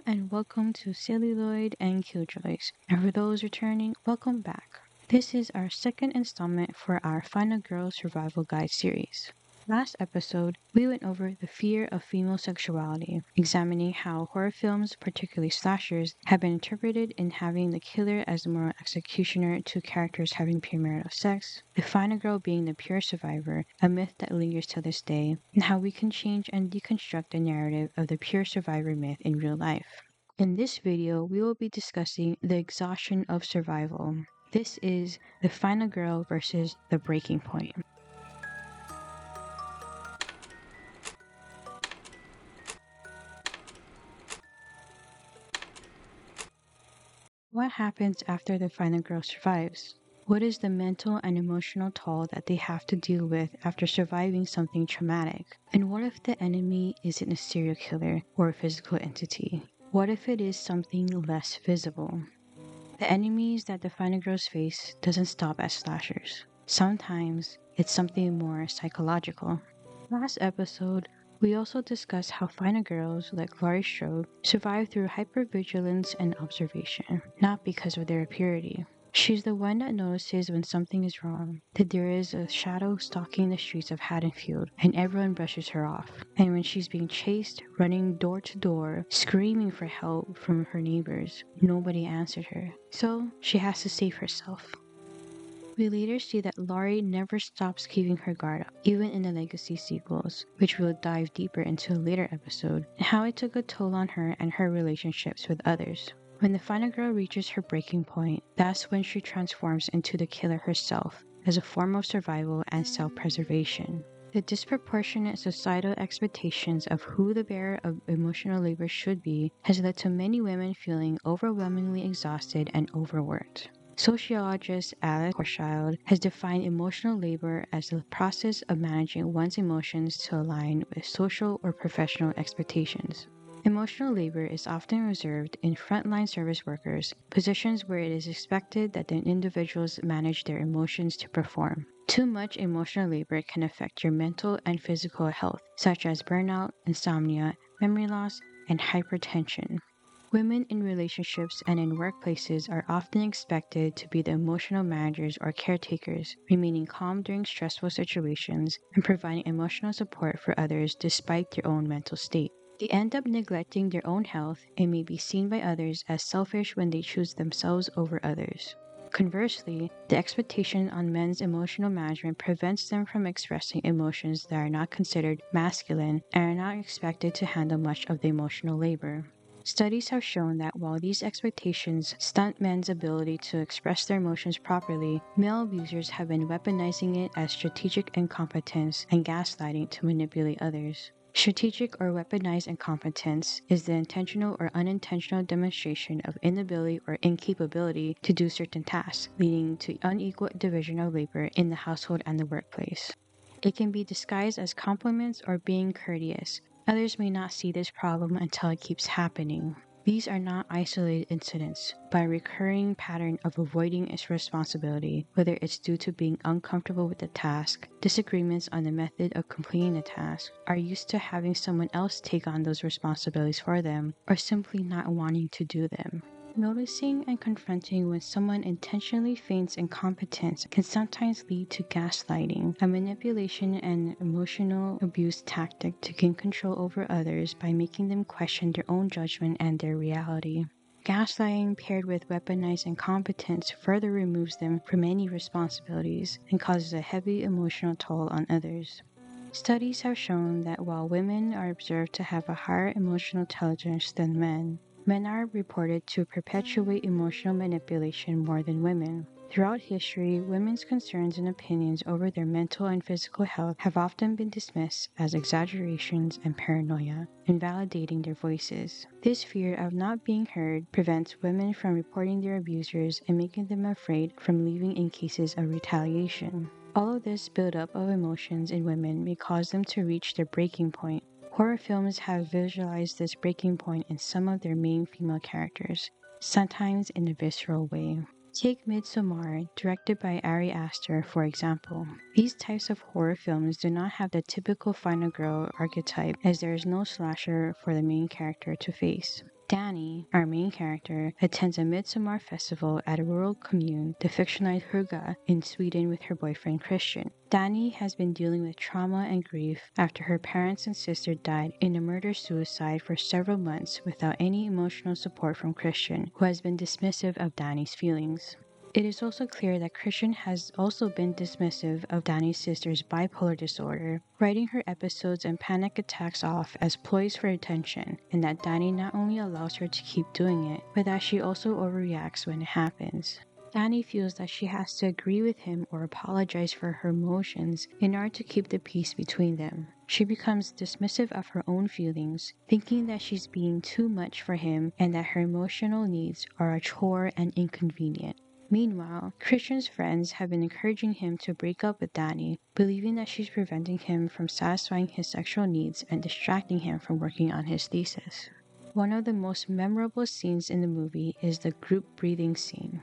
and welcome to Celluloid and Killjoys. And for those returning, welcome back. This is our second installment for our Final Girl Survival Guide series. Last episode, we went over the fear of female sexuality, examining how horror films, particularly slashers, have been interpreted in having the killer as the moral executioner to characters having premarital sex, the final girl being the pure survivor, a myth that lingers to this day, and how we can change and deconstruct the narrative of the pure survivor myth in real life. In this video, we will be discussing the exhaustion of survival. This is the final girl versus the breaking point. What happens after the final girl survives? What is the mental and emotional toll that they have to deal with after surviving something traumatic? And what if the enemy isn't a serial killer or a physical entity? What if it is something less visible? The enemies that the final girls face doesn't stop at slashers. Sometimes it's something more psychological. Last episode, we also discussed how final girls, like Laurie Strode, survive through hypervigilance and observation, not because of their purity. She's the one that notices when something is wrong, that there is a shadow stalking the streets of Haddonfield, and everyone brushes her off. And when she's being chased, running door to door, screaming for help from her neighbors, nobody answered her. So she has to save herself. We later see that Laurie never stops keeping her guard up, even in the Legacy sequels, which we'll dive deeper into a later episode, and how it took a toll on her and her relationships with others. When the final girl reaches her breaking point, that's when she transforms into the killer herself, as a form of survival and self-preservation. The disproportionate societal expectations of who the bearer of emotional labor should be has led to many women feeling overwhelmingly exhausted and overworked. Sociologist Alice Hochschild has defined emotional labor as the process of managing one's emotions to align with social or professional expectations. Emotional labor is often reserved in frontline service workers, positions where it is expected that the individuals manage their emotions to perform. Too much emotional labor can affect your mental and physical health, such as burnout, insomnia, memory loss, and hypertension. Women in relationships and in workplaces are often expected to be the emotional managers or caretakers, remaining calm during stressful situations and providing emotional support for others despite their own mental state. They end up neglecting their own health and may be seen by others as selfish when they choose themselves over others. Conversely, the expectation on men's emotional management prevents them from expressing emotions that are not considered masculine and are not expected to handle much of the emotional labor. Studies have shown that while these expectations stunt men's ability to express their emotions properly, male abusers have been weaponizing it as strategic incompetence and gaslighting to manipulate others. Strategic or weaponized incompetence is the intentional or unintentional demonstration of inability or incapability to do certain tasks, leading to unequal division of labor in the household and the workplace. It can be disguised as compliments or being courteous. Others may not see this problem until it keeps happening. These are not isolated incidents, but a recurring pattern of avoiding its responsibility, whether it's due to being uncomfortable with the task, disagreements on the method of completing the task, are used to having someone else take on those responsibilities for them, or simply not wanting to do them. Noticing and confronting when someone intentionally feigns incompetence can sometimes lead to gaslighting, a manipulation and emotional abuse tactic to gain control over others by making them question their own judgment and their reality. Gaslighting paired with weaponized incompetence further removes them from any responsibilities and causes a heavy emotional toll on others. Studies have shown that while women are observed to have a higher emotional intelligence than men, men are reported to perpetuate emotional manipulation more than women. Throughout history, women's concerns and opinions over their mental and physical health have often been dismissed as exaggerations and paranoia, invalidating their voices. This fear of not being heard prevents women from reporting their abusers and making them afraid from leaving in cases of retaliation. All of this buildup of emotions in women may cause them to reach their breaking point. Horror films have visualized this breaking point in some of their main female characters, sometimes in a visceral way. Take Midsommar, directed by Ari Aster, for example. These types of horror films do not have the typical final girl archetype, as there is no slasher for the main character to face. Danny, our main character, attends a Midsommar festival at a rural commune, the fictionalized Hurga, in Sweden with her boyfriend Christian. Danny has been dealing with trauma and grief after her parents and sister died in a murder-suicide for several months without any emotional support from Christian, who has been dismissive of Danny's feelings. It is also clear that Christian has also been dismissive of Danny's sister's bipolar disorder, writing her episodes and panic attacks off as ploys for attention, and that Danny not only allows her to keep doing it, but that she also overreacts when it happens. Danny feels that she has to agree with him or apologize for her emotions in order to keep the peace between them. She becomes dismissive of her own feelings, thinking that she's being too much for him and that her emotional needs are a chore and inconvenient. Meanwhile, Christian's friends have been encouraging him to break up with Danny, believing that she's preventing him from satisfying his sexual needs and distracting him from working on his thesis. One of the most memorable scenes in the movie is the group breathing scene.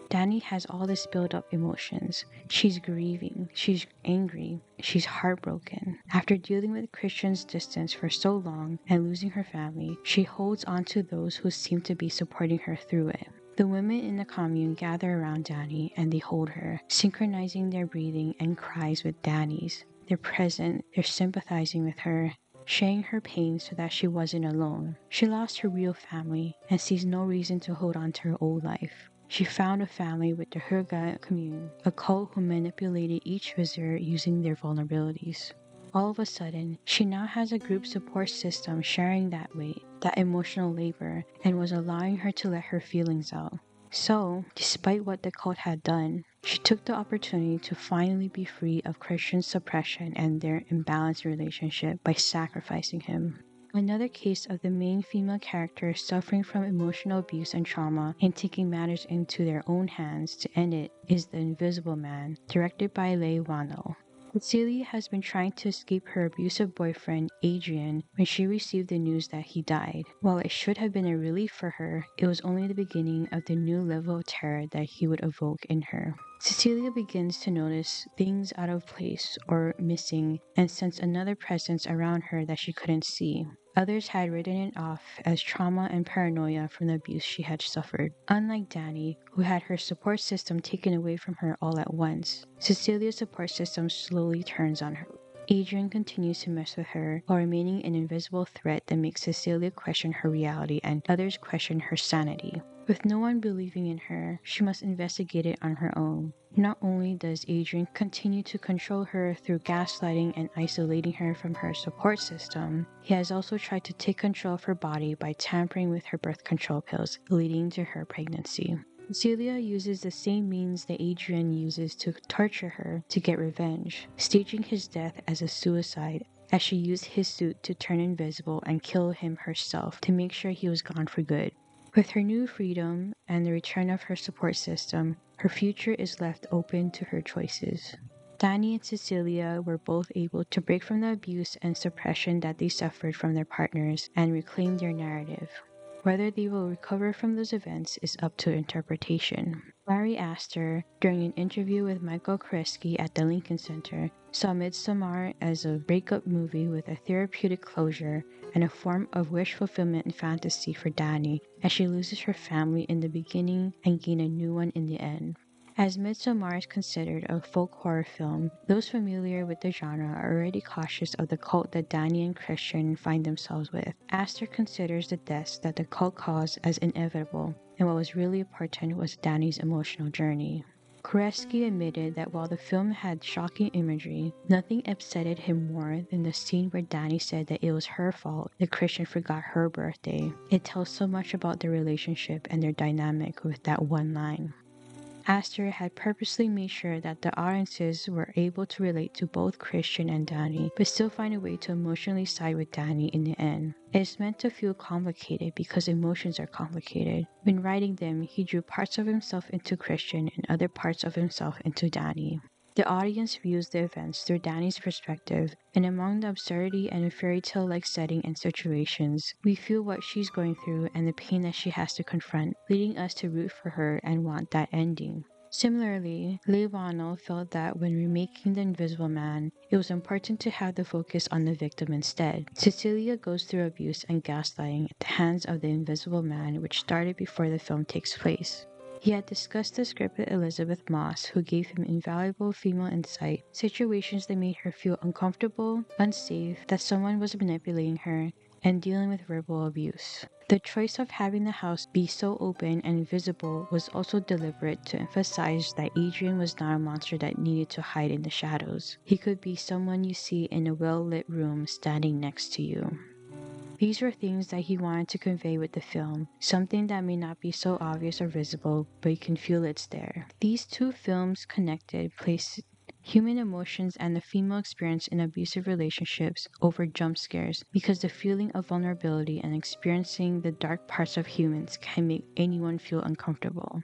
Danny has all this built up emotions. She's grieving, she's angry, she's heartbroken. After dealing with Christian's distance for so long and losing her family, she holds on to those who seem to be supporting her through it. The women in the commune gather around Danny and they hold her, synchronizing their breathing and cries with Danny's. They're present, they're sympathizing with her, sharing her pain so that she wasn't alone. She lost her real family and sees no reason to hold on to her old life. She found a family with the Hurga commune, a cult who manipulated each visitor using their vulnerabilities. All of a sudden, she now has a group support system sharing that weight, that emotional labor, and was allowing her to let her feelings out. So, despite what the cult had done, she took the opportunity to finally be free of Christian's suppression and their imbalanced relationship by sacrificing him. Another case of the main female character suffering from emotional abuse and trauma and taking matters into their own hands to end it is The Invisible Man, directed by Leigh Whannell. Cecilia has been trying to escape her abusive boyfriend, Adrian, when she received the news that he died. While it should have been a relief for her, it was only the beginning of the new level of terror that he would evoke in her. Cecilia begins to notice things out of place or missing and sense another presence around her that she couldn't see. Others had written it off as trauma and paranoia from the abuse she had suffered. Unlike Danny, who had her support system taken away from her all at once, Cecilia's support system slowly turns on her. Adrian continues to mess with her while remaining an invisible threat that makes Cecilia question her reality and others question her sanity. With no one believing in her, she must investigate it on her own. Not only does Adrian continue to control her through gaslighting and isolating her from her support system, he has also tried to take control of her body by tampering with her birth control pills, leading to her pregnancy. Celia uses the same means that Adrian uses to torture her to get revenge, staging his death as a suicide, as she used his suit to turn invisible and kill him herself to make sure he was gone for good. With her new freedom and the return of her support system, her future is left open to her choices. Danny and Cecilia were both able to break from the abuse and suppression that they suffered from their partners and reclaim their narrative. Whether they will recover from those events is up to interpretation. Larry Astor, during an interview with Michael Koreski at the Lincoln Center, saw Midsommar as a breakup movie with a therapeutic closure and a form of wish fulfillment and fantasy for Danny as she loses her family in the beginning and gains a new one in the end. As Midsommar is considered a folk horror film, those familiar with the genre are already cautious of the cult that Danny and Christian find themselves with. Astor considers the deaths that the cult caused as inevitable, and what was really important was Danny's emotional journey. Koreski admitted that while the film had shocking imagery, nothing upsetted him more than the scene where Danny said that it was her fault that Christian forgot her birthday. It tells so much about their relationship and their dynamic with that one line. Astor had purposely made sure that the audiences were able to relate to both Christian and Danny, but still find a way to emotionally side with Danny in the end. It is meant to feel complicated because emotions are complicated. When writing them, he drew parts of himself into Christian and other parts of himself into Danny. The audience views the events through Danny's perspective, and among the absurdity and fairy tale-like setting and situations, we feel what she's going through and the pain that she has to confront, leading us to root for her and want that ending. Similarly, Leibano felt that when remaking The Invisible Man, it was important to have the focus on the victim instead. Cecilia goes through abuse and gaslighting at the hands of the Invisible Man, which started before the film takes place. He had discussed the script with Elizabeth Moss, who gave him invaluable female insight, situations that made her feel uncomfortable, unsafe, that someone was manipulating her, and dealing with verbal abuse. The choice of having the house be so open and visible was also deliberate to emphasize that Adrian was not a monster that needed to hide in the shadows. He could be someone you see in a well-lit room standing next to you. These were things that he wanted to convey with the film, something that may not be so obvious or visible, but you can feel it's there. These two films connected, placed human emotions and the female experience in abusive relationships over jump scares because the feeling of vulnerability and experiencing the dark parts of humans can make anyone feel uncomfortable.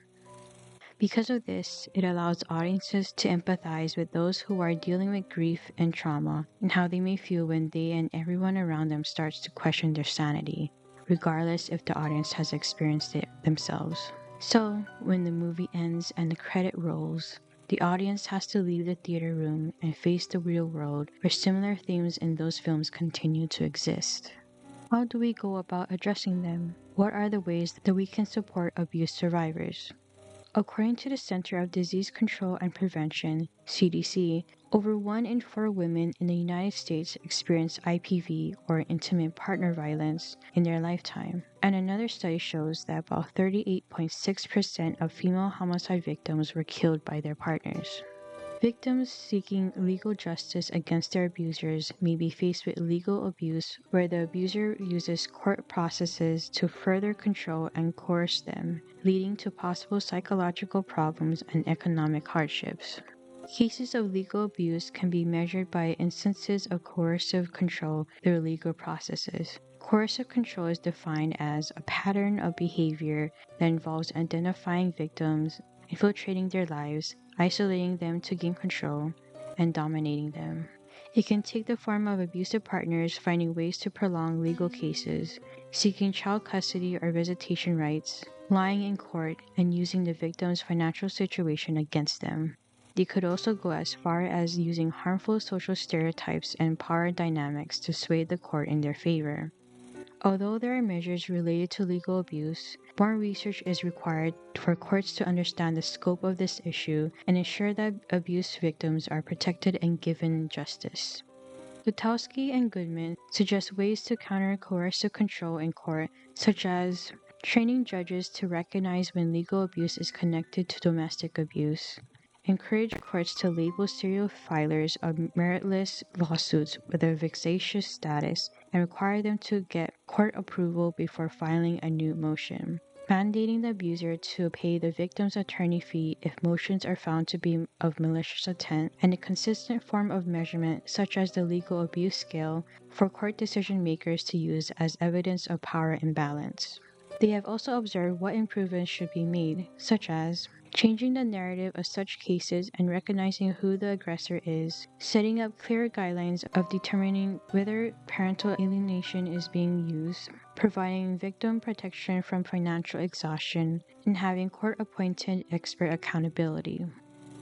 Because of this, it allows audiences to empathize with those who are dealing with grief and trauma and how they may feel when they and everyone around them starts to question their sanity, regardless if the audience has experienced it themselves. So, when the movie ends and the credit rolls, the audience has to leave the theater room and face the real world where similar themes in those films continue to exist. How do we go about addressing them? What are the ways that we can support abuse survivors? According to the Center of Disease Control and Prevention, CDC, over 1 in 4 women in the United States experience IPV or intimate partner violence in their lifetime. And another study shows that about 38.6% of female homicide victims were killed by their partners. Victims seeking legal justice against their abusers may be faced with legal abuse where the abuser uses court processes to further control and coerce them, leading to possible psychological problems and economic hardships. Cases of legal abuse can be measured by instances of coercive control through legal processes. Coercive control is defined as a pattern of behavior that involves identifying victims, infiltrating their lives, isolating them to gain control, and dominating them. It can take the form of abusive partners finding ways to prolong legal cases, seeking child custody or visitation rights, lying in court, and using the victim's financial situation against them. They could also go as far as using harmful social stereotypes and power dynamics to sway the court in their favor. Although there are measures related to legal abuse, more research is required for courts to understand the scope of this issue and ensure that abuse victims are protected and given justice. Gutowski and Goodman suggest ways to counter coercive control in court, such as training judges to recognize when legal abuse is connected to domestic abuse, encourage courts to label serial filers of meritless lawsuits with a vexatious status, and require them to get court approval before filing a new motion. Mandating the abuser to pay the victim's attorney fee if motions are found to be of malicious intent, and a consistent form of measurement such as the legal abuse scale for court decision makers to use as evidence of power imbalance. They have also observed what improvements should be made, such as changing the narrative of such cases and recognizing who the aggressor is, setting up clear guidelines of determining whether parental alienation is being used, providing victim protection from financial exhaustion, and having court-appointed expert accountability.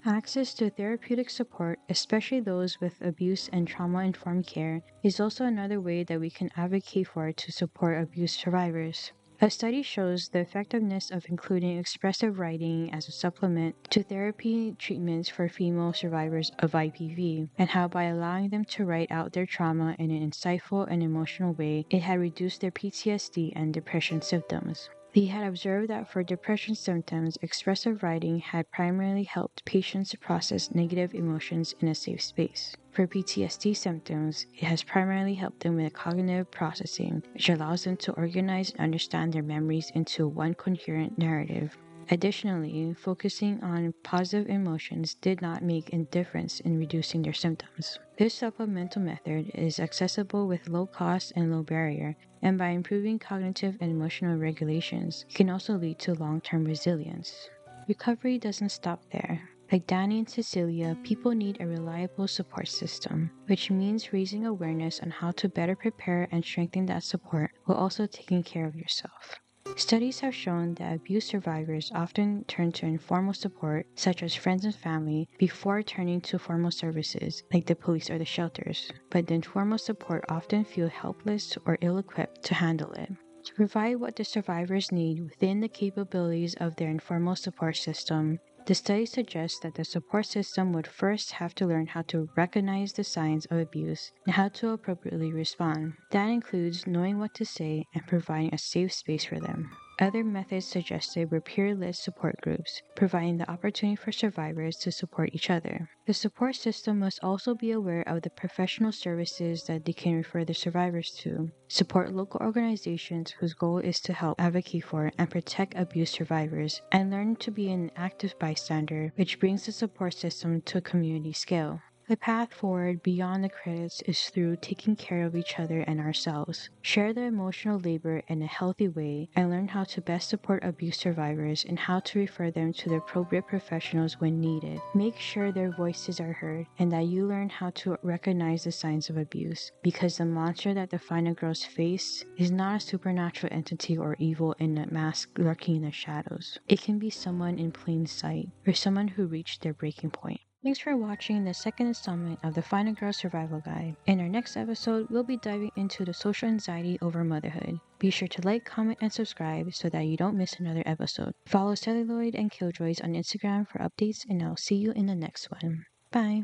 Access to therapeutic support, especially those with abuse and trauma-informed care, is also another way that we can advocate for to support abuse survivors. A study shows the effectiveness of including expressive writing as a supplement to therapy treatments for female survivors of IPV, and how by allowing them to write out their trauma in an insightful and emotional way, it had reduced their PTSD and depression symptoms. They had observed that for depression symptoms, expressive writing had primarily helped patients process negative emotions in a safe space. For PTSD symptoms, it has primarily helped them with cognitive processing, which allows them to organize and understand their memories into one coherent narrative. Additionally, focusing on positive emotions did not make a difference in reducing their symptoms. This supplemental method is accessible with low cost and low barrier, and by improving cognitive and emotional regulations, it can also lead to long-term resilience. Recovery doesn't stop there. Like Danny and Cecilia, people need a reliable support system, which means raising awareness on how to better prepare and strengthen that support while also taking care of yourself. Studies have shown that abuse survivors often turn to informal support, such as friends and family, before turning to formal services like the police or the shelters. But the informal support often feel helpless or ill equipped to handle it. To provide what the survivors need within the capabilities of their informal support system, the study suggests that the support system would first have to learn how to recognize the signs of abuse and how to appropriately respond. That includes knowing what to say and providing a safe space for them. Other methods suggested were peer-led support groups, providing the opportunity for survivors to support each other. The support system must also be aware of the professional services that they can refer the survivors to, support local organizations whose goal is to help advocate for and protect abuse survivors, and learn to be an active bystander, which brings the support system to a community scale. The path forward beyond the credits is through taking care of each other and ourselves. Share the emotional labor in a healthy way and learn how to best support abuse survivors and how to refer them to the appropriate professionals when needed. Make sure their voices are heard and that you learn how to recognize the signs of abuse, because the monster that the final girls face is not a supernatural entity or evil in a mask lurking in the shadows. It can be someone in plain sight or someone who reached their breaking point. Thanks for watching the second installment of the Final Girl Survival Guide. In our next episode, we'll be diving into the social anxiety over motherhood. Be sure to like, comment, and subscribe so that you don't miss another episode. Follow Celluloid and Killjoys on Instagram for updates, and I'll see you in the next one. Bye!